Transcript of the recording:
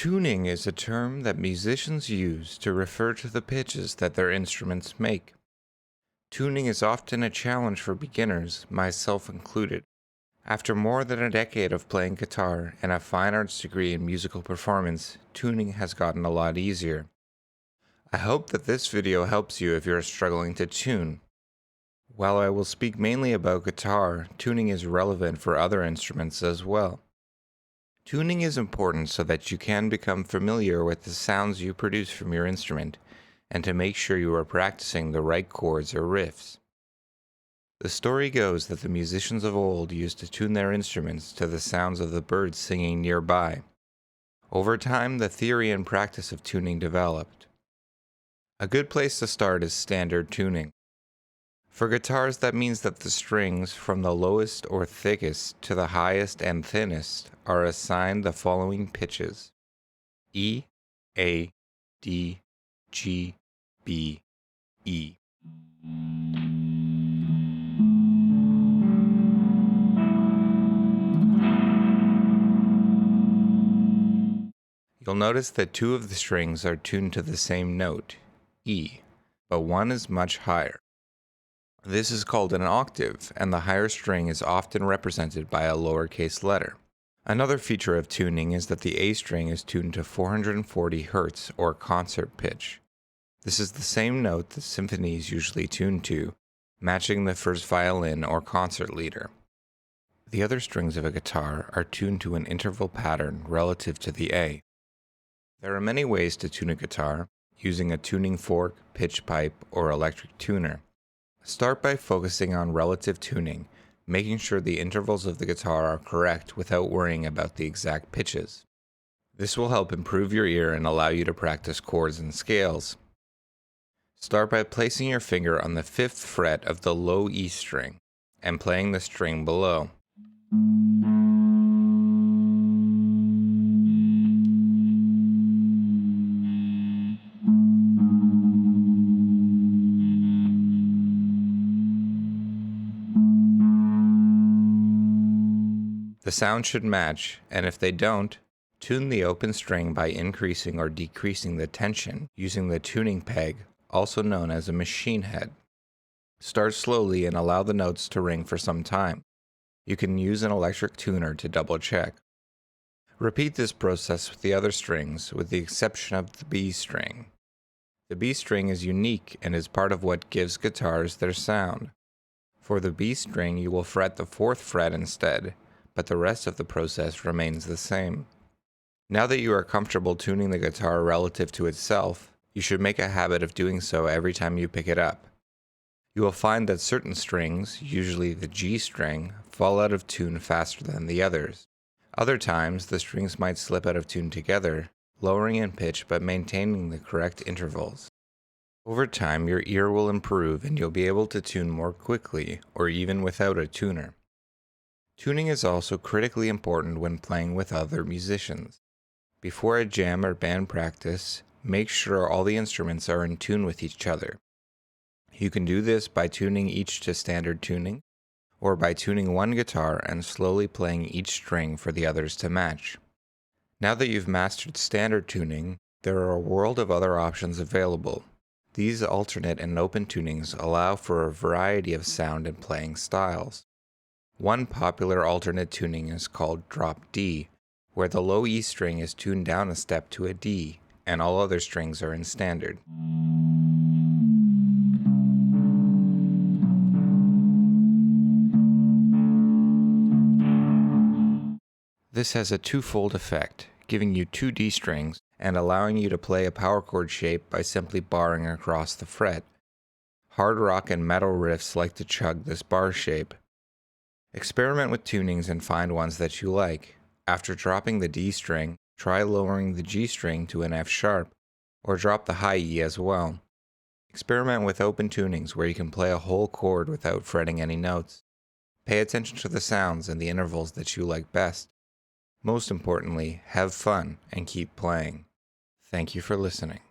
Tuning is a term that musicians use to refer to the pitches that their instruments make. Tuning is often a challenge for beginners, myself included. After more than a decade of playing guitar and a fine arts degree in musical performance, tuning has gotten a lot easier. I hope that this video helps you if you're struggling to tune. While I will speak mainly about guitar, tuning is relevant for other instruments as well. Tuning is important so that you can become familiar with the sounds you produce from your instrument, and to make sure you are practicing the right chords or riffs. The story goes that the musicians of old used to tune their instruments to the sounds of the birds singing nearby. Over time, the theory and practice of tuning developed. A good place to start is standard tuning. For guitars, that means that the strings, from the lowest or thickest to the highest and thinnest, are assigned the following pitches: E, A, D, G, B, E. You'll notice that two of the strings are tuned to the same note, E, but one is much higher. This is called an octave, and the higher string is often represented by a lowercase letter. Another feature of tuning is that the A string is tuned to 440 Hz or concert pitch. This is the same note that symphonies usually tune to, matching the first violin or concert leader. The other strings of a guitar are tuned to an interval pattern relative to the A. There are many ways to tune a guitar, using a tuning fork, pitch pipe, or electric tuner. Start by focusing on relative tuning, making sure the intervals of the guitar are correct without worrying about the exact pitches. This will help improve your ear and allow you to practice chords and scales. Start by placing your finger on the 5th fret of the low E string and playing the string below. The sound should match, and if they don't, tune the open string by increasing or decreasing the tension using the tuning peg, also known as a machine head. Start slowly and allow the notes to ring for some time. You can use an electric tuner to double check. Repeat this process with the other strings, with the exception of the B string. The B string is unique and is part of what gives guitars their sound. For the B string, you will fret the 4th fret instead, but the rest of the process remains the same. Now that you are comfortable tuning the guitar relative to itself, you should make a habit of doing so every time you pick it up. You will find that certain strings, usually the G string, fall out of tune faster than the others. Other times, the strings might slip out of tune together, lowering in pitch but maintaining the correct intervals. Over time, your ear will improve and you'll be able to tune more quickly, or even without a tuner. Tuning is also critically important when playing with other musicians. Before a jam or band practice, make sure all the instruments are in tune with each other. You can do this by tuning each to standard tuning, or by tuning one guitar and slowly playing each string for the others to match. Now that you've mastered standard tuning, there are a world of other options available. These alternate and open tunings allow for a variety of sound and playing styles. One popular alternate tuning is called drop D, where the low E string is tuned down a step to a D, and all other strings are in standard. This has a twofold effect, giving you 2 D strings and allowing you to play a power chord shape by simply barring across the fret. Hard rock and metal riffs like to chug this bar shape. Experiment with tunings and find ones that you like. After dropping the D string, try lowering the G string to an F sharp, or drop the high E as well. Experiment with open tunings where you can play a whole chord without fretting any notes. Pay attention to the sounds and the intervals that you like best. Most importantly, have fun and keep playing. Thank you for listening.